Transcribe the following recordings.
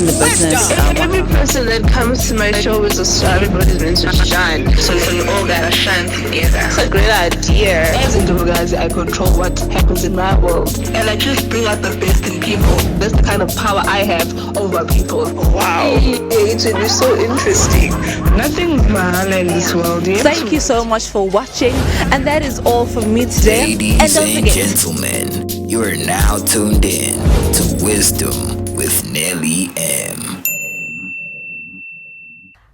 the business. Every person that comes to my show is a star. Everybody's meant to shine. So we all gotta shine together. It's a great idea. As in guys, I control what happens in my world. And I just bring out the best in people. That's the kind of power I have over people. Wow. It will be so interesting. Nothing's mahal in this world. Thank you so much for watching, and that is all from me today. Ladies don't and forget, gentlemen, you are now tuned in to Wisdom with Nelly M.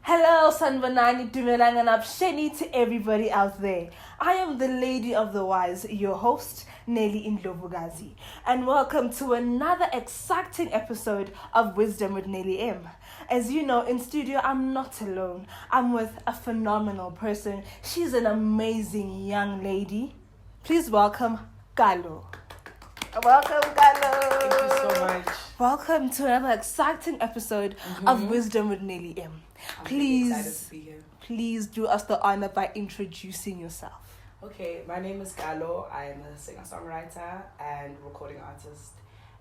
hello, Sanvanani Dumelang and Absheni to everybody out there. I am the Lady of the Wise, your host, Nelly Indlovukazi, and welcome to another exciting episode of Wisdom with Nelly M. As you know, in studio, I'm not alone. I'm with a phenomenal person. She's an amazing young lady. Please welcome Kallo. Welcome, Kallo. Thank you so much. Welcome to another exciting episode of Wisdom with Nelly M. I'm really excited to be here. Please do us the honor by introducing yourself. Okay, my name is Kallo. I am a singer-songwriter and recording artist.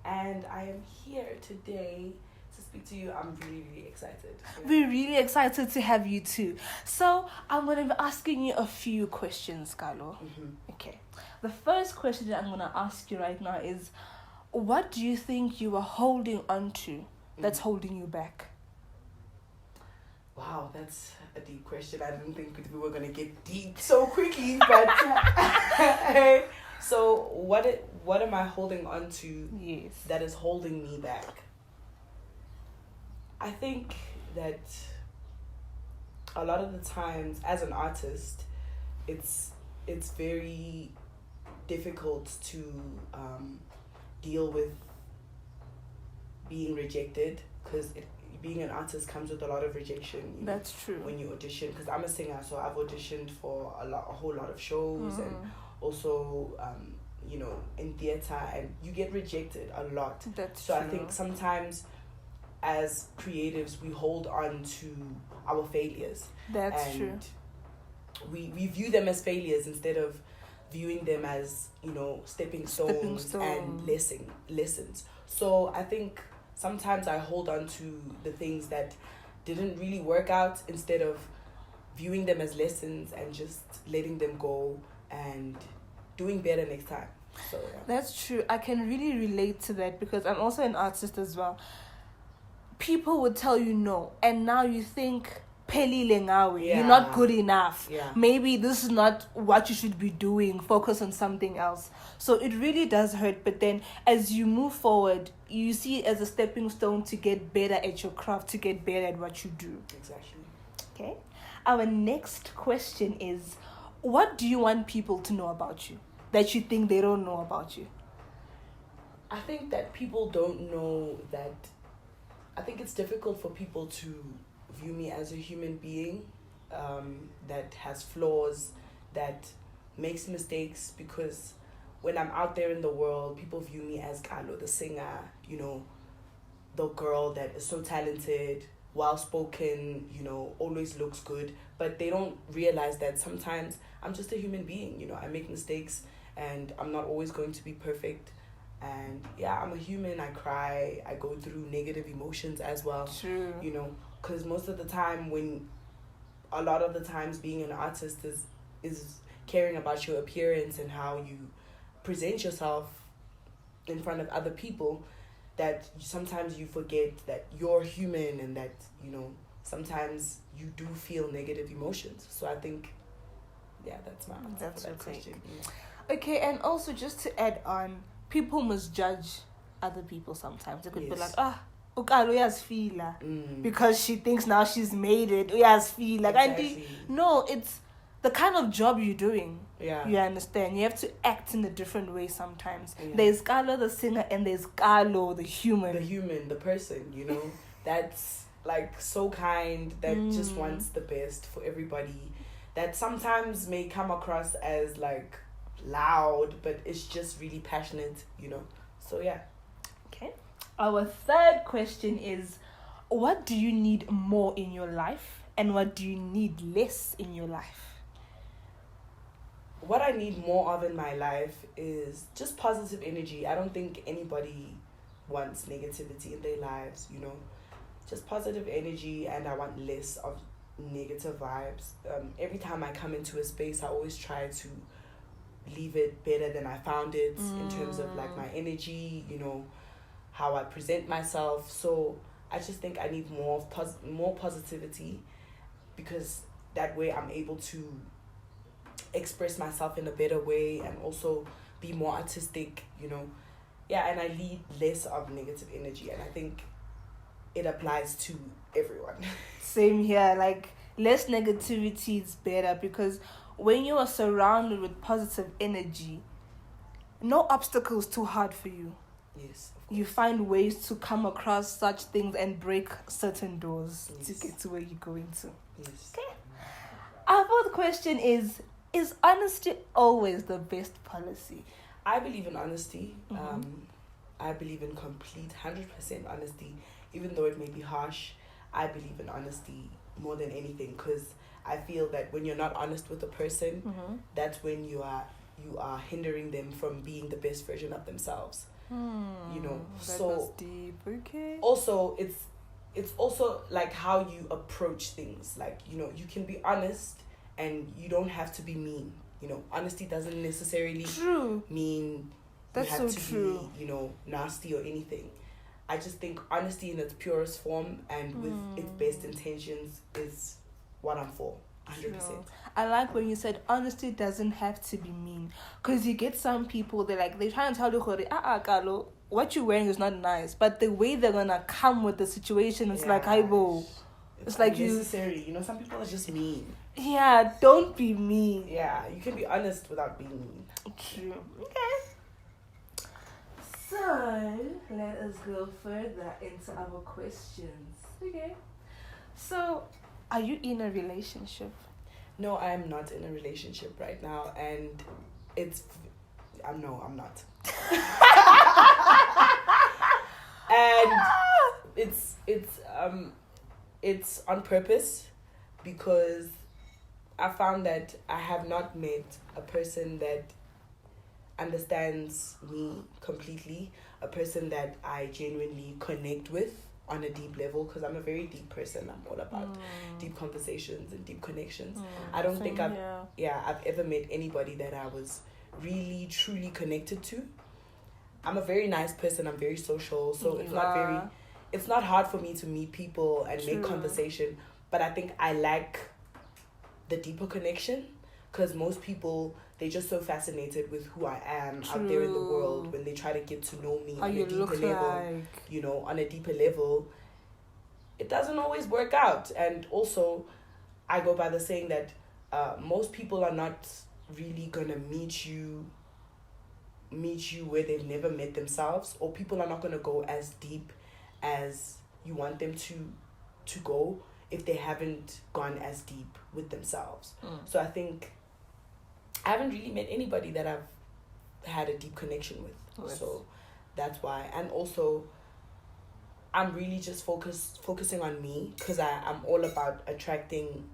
And I am here today to speak to you. I'm really, really excited. Yeah. We're really excited to have you too. So I'm going to be asking you a few questions, Kallo. Okay. The first question that I'm going to ask you right now is, what do you think you are holding on to that's holding you back? Wow, that's a deep question. I didn't think we were going to get deep so quickly. But so what am I holding on to that is holding me back? I think that a lot of the times as an artist, it's very difficult to deal with being rejected, because being an artist comes with a lot of rejection. That's true. When you audition, because I'm a singer, so I've auditioned for a whole lot of shows and also in theater, and you get rejected a lot. That's true. true. I think sometimes as creatives we hold on to our failures. That's true. We view them as failures instead of viewing them as stepping stones and lessons. So I think sometimes I hold on to the things that didn't really work out instead of viewing them as lessons and just letting them go and doing better next time. So yeah. That's true. I can really relate to that because I'm also an artist as well. People would tell you no, and now you think, pelile ngawe, you're not good enough. Yeah. Maybe this is not what you should be doing. Focus on something else. So it really does hurt. But then as you move forward, you see it as a stepping stone to get better at your craft, to get better at what you do. Exactly. Okay. Our next question is, what do you want people to know about you that you think they don't know about you? I think that people don't know that. I think it's difficult for people to view me as a human being that has flaws, that makes mistakes, because when I'm out there in the world, people view me as Kallo, the singer, the girl that is so talented, well-spoken, always looks good, but they don't realize that sometimes I'm just a human being. I make mistakes and I'm not always going to be perfect. And yeah, I'm a human. I cry. I go through negative emotions as well. True. Because most of the time, a lot of the times being an artist is caring about your appearance and how you present yourself in front of other people, that sometimes you forget that you're human and that, sometimes you do feel negative emotions. So I think, yeah, that's my answer That's for that okay. question. Okay, and also just to add on, people must judge other people sometimes. They could be like, Ukalo uyazifila because she thinks now she's made it. Uyazifila. Exactly. No, it's the kind of job you're doing. Yeah. You understand? You have to act in a different way sometimes. Yeah. There's Kallo the singer and there's Kallo the human. The person, that's like so kind, that just wants the best for everybody, that sometimes may come across as like loud, but it's just really passionate, so yeah. Okay. Our third question is, what do you need more in your life and what do you need less in your life? What I need more of in my life is just positive energy. I don't think anybody wants negativity in their lives, just positive energy, and I want less of negative vibes. Every time I come into a space, I always try to leave it better than I found it in terms of like my energy, you know, how I present myself. So I just think I need more positivity, because that way I'm able to express myself in a better way and also be more artistic, you know. Yeah, and I need less of negative energy, and I think it applies to everyone. Same here. Like, less negativity is better, because when you are surrounded with positive energy, no obstacle is too hard for you. Yes. You find ways to come across such things and break certain doors to Yes. get to where you're going to. Yes. Okay. Our fourth question is honesty always the best policy? I believe in honesty. Mhm. I believe in complete 100% honesty, even though it may be harsh. I believe in honesty more than anything, because I feel that when you're not honest with a person, that's when you are hindering them from being the best version of themselves. You know, that so was deep. Okay. also it's also like how you approach things. Like, you know, you can be honest and you don't have to be mean. You know, honesty doesn't necessarily True. mean That's you have so to true. be, you know, nasty or anything. I just think honesty in its purest form and with its best intentions is what I'm for. 100%. True. I like when you said honesty doesn't have to be mean, because you get some people, they try and tell you, Kallo, what you're wearing is not nice, but the way they're gonna come with the situation, it's like, hi bo, it's like unnecessary. You know, some people are just mean. yeah, don't be mean. Yeah, you can be honest without being mean. True. Okay. So let us go further into our questions. Okay. So, are you in a relationship? No, I am not in a relationship right now, and I'm not. And it's on purpose, because I found that I have not met a person that understands me completely, a person that I genuinely connect with on a deep level, because I'm a very deep person. I'm all about deep conversations and deep connections. I don't think I've ever met anybody that I was really truly connected to. I'm a very nice person. I'm very social, so it's not hard for me to meet people and make conversation, but I think I lack the deeper connection, because most people, they're just so fascinated with who I am out there in the world. When they try to get to know me How on you a deeper look level, like. you know, on a deeper level, it doesn't always work out. And also, I go by the saying that most people are not really gonna meet you where they've never met themselves, or people are not gonna go as deep as you want them to go if they haven't gone as deep with themselves. So I think I haven't really met anybody that I've had a deep connection with. Yes. So that's why. And also, I'm really just focusing on me, because I'm all about attracting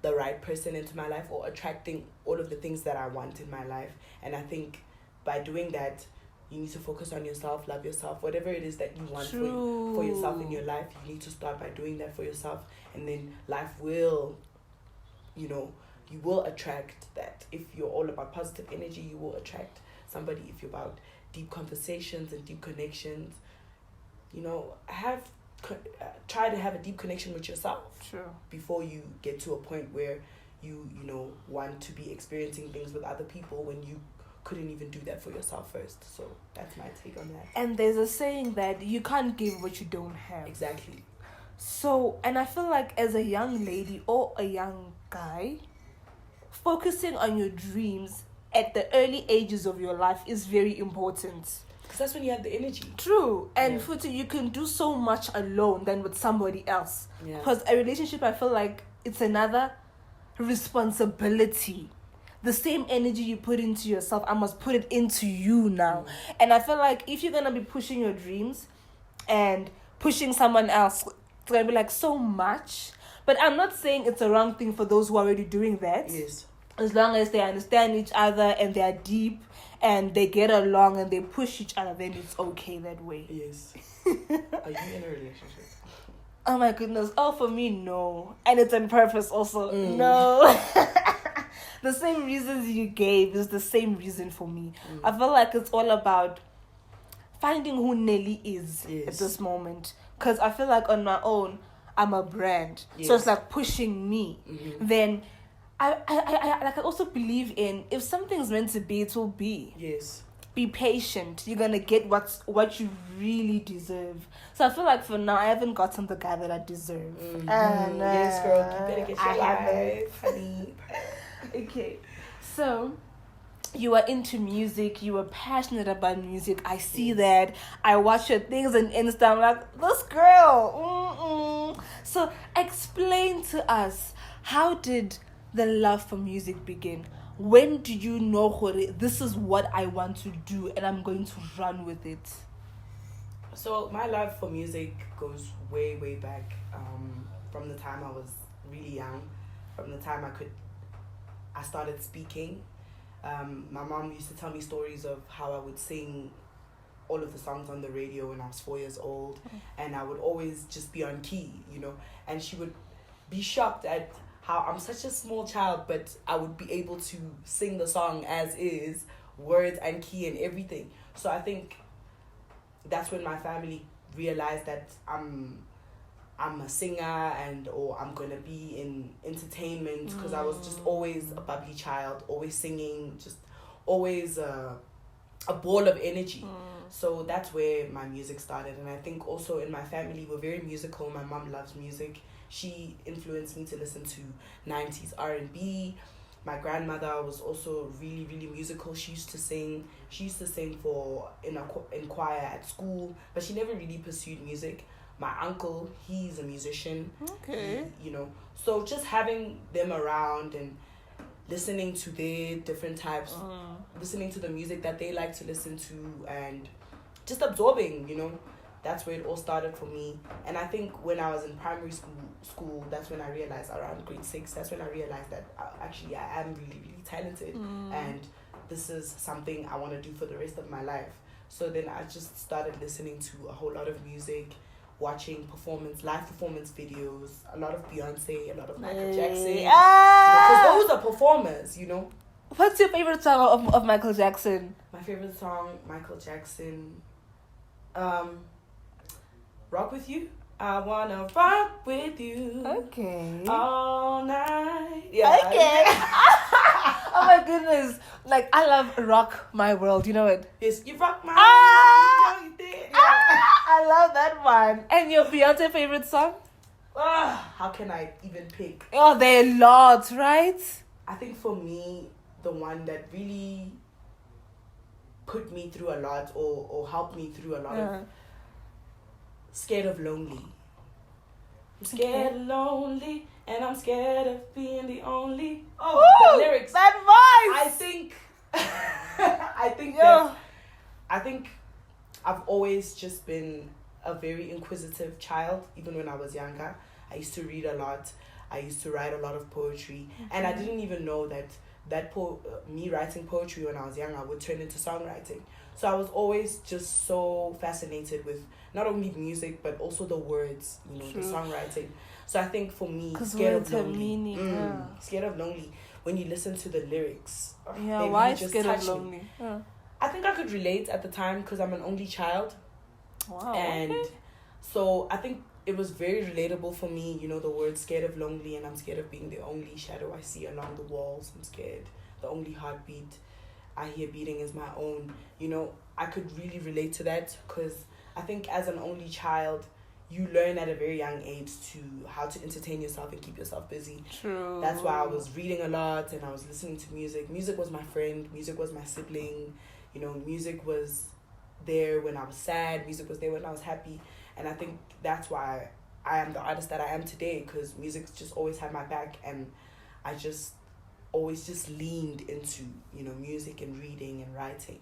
the right person into my life, or attracting all of the things that I want in my life. And I think by doing that, you need to focus on yourself, love yourself, whatever it is that you want for yourself in your life. You need to start by doing that for yourself, and then life will, you know, you will attract that. If you're all about positive energy, you will attract somebody. If you're about deep conversations and deep connections, you know, try to have a deep connection with yourself. True. Before you get to a point where you know, want to be experiencing things with other people when you couldn't even do that for yourself first. So that's my take on that. And there's a saying that you can't give what you don't have. Exactly. So, and I feel like as a young lady or a young guy, focusing on your dreams at the early ages of your life is very important. Because that's when you have the energy. True. And Futhi, you can do so much alone than with somebody else. Yeah. Because a relationship, I feel like it's another responsibility. The same energy you put into yourself, I must put it into you now. And I feel like if you're going to be pushing your dreams and pushing someone else, it's going to be like so much. But I'm not saying it's a wrong thing for those who are already doing that. Yes. As long as they understand each other and they're deep and they get along and they push each other, then it's okay that way. Yes. Are you in a relationship? Oh my goodness. Oh, for me, no. And it's on purpose also. No. The same reasons you gave is the same reason for me. I feel like it's all about finding who Nelly is at this moment. Because I feel like on my own, I'm a brand. So it's like pushing me. Then I also believe in, if something's meant to be, it will be. Yes. Be patient. You're gonna get what you really deserve. So I feel like for now I haven't gotten the guy that I deserve. And yes, girl, you better get your life, honey. Okay, so you are into music. You are passionate about music. I see that. I watch your things on Insta. I'm like, this girl. So explain to us, how did the love for music begin? When did you know, this is what I want to do and I'm going to run with it? So my love for music goes way, way back. From the time I was really young, from the time I started speaking. My mom used to tell me stories of how I would sing all of the songs on the radio when I was 4 years old, and I would always just be on key, and she would be shocked at how I'm such a small child, but I would be able to sing the song as is, words and key and everything. So I think that's when my family realized that I'm a singer or I'm gonna be in entertainment, because I was just always a bubbly child, always singing, just always a ball of energy. So that's where my music started. And I think also in my family we're very musical. My mom loves music. She influenced me to listen to 90s R&B. My grandmother was also really, really musical. She used to sing in choir at school, but she never really pursued music. My uncle, he's a musician. Okay. So just having them around and listening to their different types, listening to the music that they like to listen to, and just absorbing, that's where it all started for me. And I think when I was in primary school, that's when I realized, around grade 6, that's when I realized that I am really, really talented, and this is something I want to do for the rest of my life. So then I just started listening to a whole lot of music, watching live performance videos, a lot of Beyonce, a lot of Michael Jackson, because those are performers, What's your favorite song of Michael Jackson? My favorite song, Michael Jackson, Rock With You. I wanna rock with you. Okay. All night. Yeah. Okay. Oh my goodness. Like, I love Rock My World. You know it? Yes, you rock my world. You know you did. Yeah. I love that one. And your Beyonce favorite song? How can I even pick? Oh, there are lots, right? I think for me, the one that really put me through a lot or helped me through a lot of Scared of Lonely. I'm scared of lonely, and I'm scared of being the only. The lyrics. That voice. I think I've always just been a very inquisitive child. Even when I was younger, I used to read a lot. I used to write a lot of poetry, and I didn't even know that me writing poetry when I was young, I would turn into songwriting. So I was always just so fascinated with not only music but also the words, the songwriting. So I think for me, Scared of Lonely. Scared of Lonely. When you listen to the lyrics, why Scared of Lonely? I think I could relate at the time because I'm an only child. Wow. And so I think it was very relatable for me, the word scared of lonely, and I'm scared of being the only shadow I see along the walls. I'm scared. The only heartbeat I hear beating is my own. I could really relate to that because I think as an only child, you learn at a very young age how to entertain yourself and keep yourself busy. True. That's why I was reading a lot and I was listening to music. Music was my friend. Music was my sibling. Music was there when I was sad. Music was there when I was happy. And I think that's why I am the artist that I am today, because music's just always had my back, and I just always just leaned into, music and reading and writing.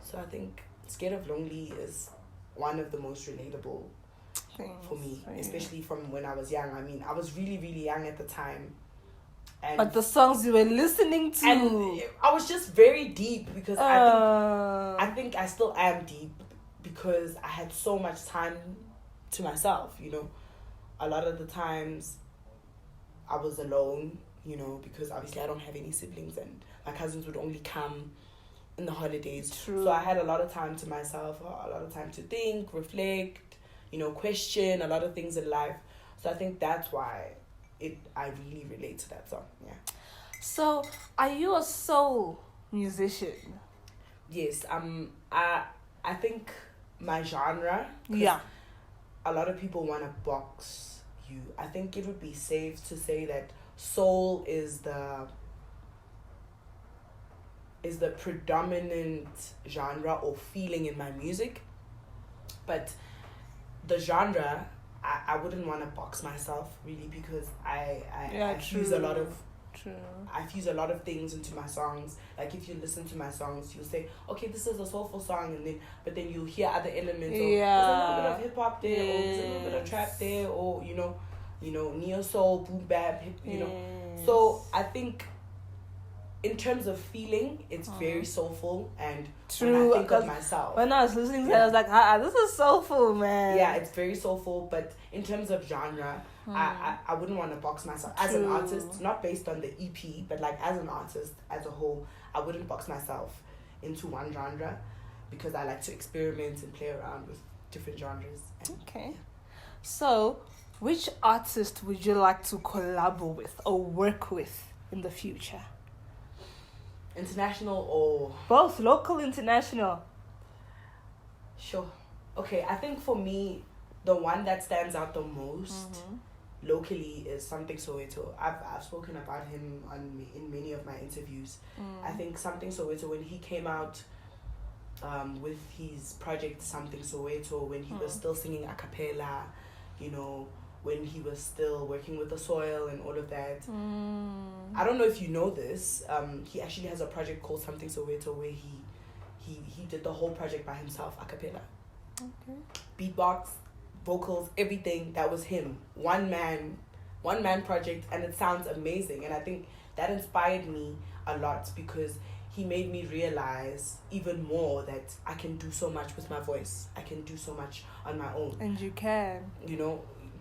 So I think Scared of Lonely is one of the most relatable for me, especially from when I was young. I mean, I was really, really young at the time. But the songs you were listening to, and I was just very deep because I think I still am deep because I had so much time to myself, a lot of the times I was alone, because obviously I don't have any siblings and my cousins would only come in the holidays. True. So I had a lot of time to myself, a lot of time to think, reflect, question a lot of things in life. So I think that's why I really relate to that song. Yeah. So, are you a soul musician? Yes. I think my genre. Yeah. A lot of people want to box you. I think it would be safe to say that soul is the predominant genre or feeling in my music, but the genre I wouldn't want to box myself really, because I fuse a lot of I fuse a lot of things into my songs. Like if you listen to my songs, you'll say, okay, this is a soulful song, but then you'll hear other elements. There's a little bit of hip hop there, or there's a little bit of trap there, or neo soul, boom bap, So I think in terms of feeling, it's very soulful, and True, when I think of myself, when I was listening to it, I was like, this is soulful, man. Yeah, it's very soulful, but in terms of genre, I wouldn't want to box myself as an artist, not based on the EP, but like as an artist as a whole. I wouldn't box myself into one genre, because I like to experiment and play around with different genres. Okay. So, which artist would you like to collab with or work with in the future? International or both, local, international? Sure. Okay, I think for me, the one that stands out the most locally is Something Soweto. I've spoken about him in many of my interviews. I think Something Soweto, when he came out with his project Something Soweto, when he was still singing a cappella, when he was still working with the soil and all of that. I don't know if you know this. He actually has a project called Something Soweto where he did the whole project by himself, a cappella. Okay. Beatbox, vocals, everything. That was him. One man project, and it sounds amazing. And I think that inspired me a lot, because he made me realize even more that I can do so much with my voice. I can do so much on my own. And you can.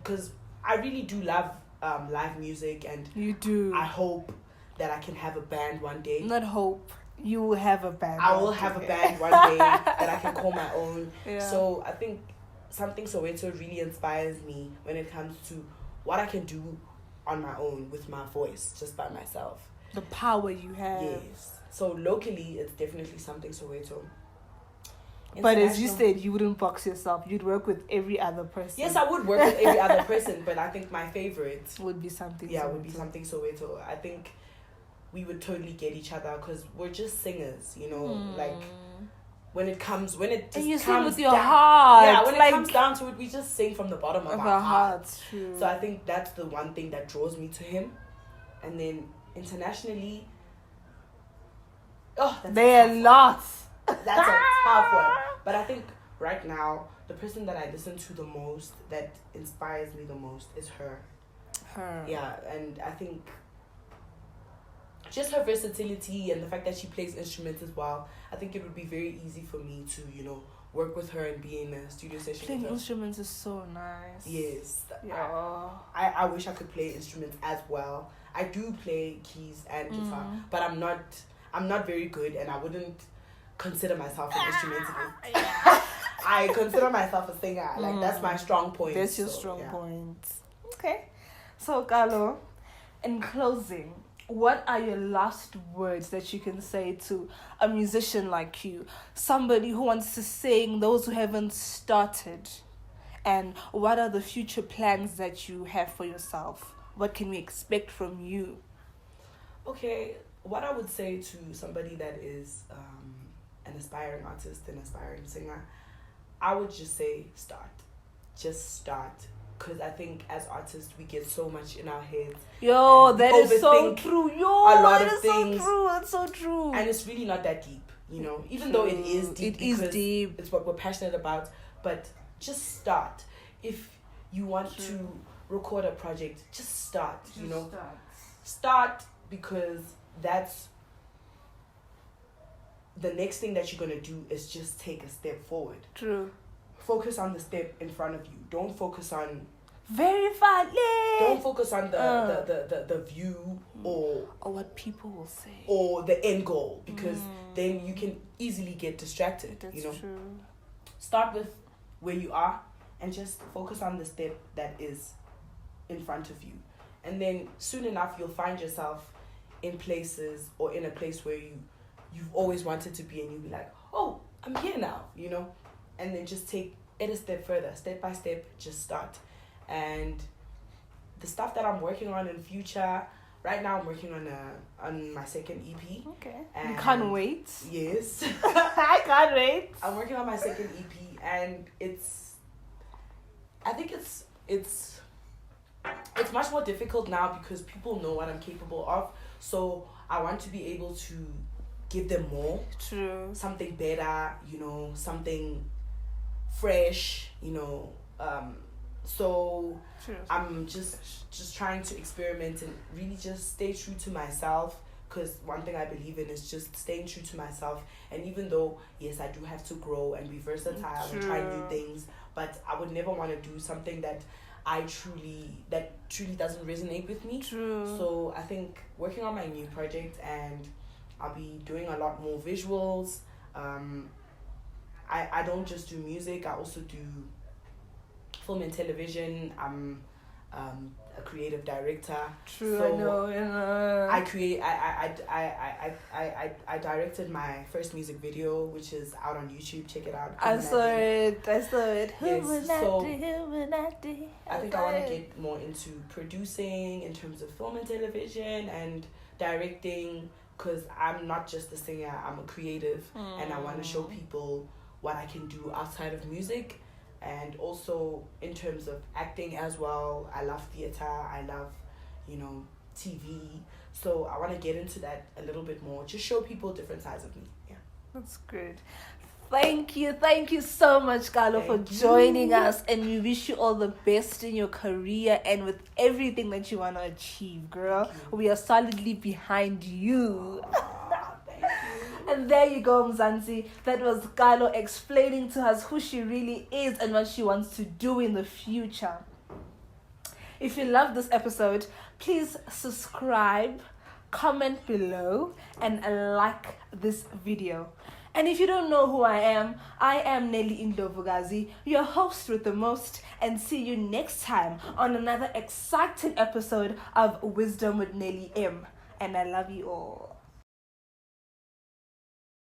Because I really do love live music, and you do. I hope that I can have a band one day. Not hope. You will have a band. I will have a band one day that I can call my own. Yeah. So I think Something Soweto really inspires me when it comes to what I can do on my own with my voice, just by myself. The power you have. Yes. So locally, it's definitely Something Soweto. But as you said, you wouldn't box yourself. You'd work with every other person. Yes, I would work with every other person, but I think my favorite would be Something. Yeah, would be Something Soweto. I think we would totally get each other, because we're just singers, like when it just and you comes sing with your down, heart. Yeah, when it comes down to it, we just sing from the bottom of our hearts. True. So I think that's the one thing that draws me to him. And then internationally, there are lots. That's a tough one. But I think right now, the person that I listen to the most, that inspires me the most, is her. Yeah, and I think just her versatility and the fact that she plays instruments as well, I think it would be very easy for me to, work with her and be in a studio session. Playing instruments is so nice. Yes. Yeah. I wish I could play instruments as well. I do play keys and guitar, but I'm not very good, and I wouldn't consider myself an instrumentalist. I consider myself a singer. Like, that's my strong point. That's your strong point. Okay. So, Kallo, in closing, what are your last words that you can say to a musician like you? Somebody who wants to sing, those who haven't started. And what are the future plans that you have for yourself? What can we expect from you? Okay, what I would say to somebody that is an aspiring artist, an aspiring singer, I would just say start. Just start. Because I think as artists, we get so much in our heads. Yo, that is so true. Yo, a lot of So things. true. That's so true. And it's really not that deep, even though it is deep. It is deep. It's what we're passionate about. But just start. If you want to record a project, just start, Start, because that's the next thing that you're going to do is just take a step forward. True. Focus on the step in front of you. Don't focus on Very fun. Don't focus on the view or what people will say or the end goal, because then you can easily get distracted. That's you know, true. start with where you are and just focus on the step that is in front of you, and then soon enough you'll find yourself in places or in a place where you've always wanted to be, and you'll be like, oh, I'm here now, you know. And then just take it a step further, step by step, just start. And the stuff that I'm working on in future, right now I'm working on my second EP. Okay. And You can't wait. Yes. I can't wait. I'm working on my second EP, and I think it's much more difficult now because people know what I'm capable of. So I want to be able to give them more. True. Something better, you know, something fresh, you know. So True. I'm just trying to experiment and really just stay true to myself, because one thing I believe in is just staying true to myself. And even though, yes, I do have to grow and be versatile and try new things, but I would never want to do something that truly doesn't resonate with me. True. So I think working on my new project, and I'll be doing a lot more visuals. I don't just do music, I also do film and television. I'm a creative director. True. So I know. I directed my first music video, which is out on YouTube. Check it out. I saw it. Yes, so Illuminati. I think I want to get more into producing in terms of film and television and directing, because I'm not just a singer, I'm a creative, and I want to show people what I can do outside of music. And also in terms of acting as well. I love theater, I love, you know, TV. So I want to get into that a little bit more, just show people different sides of me. Yeah. That's good. Thank you so much, Kallo, for joining us, and we wish you all the best in your career and with everything that you want to achieve, girl. We are solidly behind you. And there you go, Mzansi. That was Kallo explaining to us who she really is and what she wants to do in the future. If you love this episode, please subscribe, comment below, and like this video. And if you don't know who I am Nelly Indlovukazi, your host with the most, and see you next time on another exciting episode of Wisdom with Nelly M. And I love you all.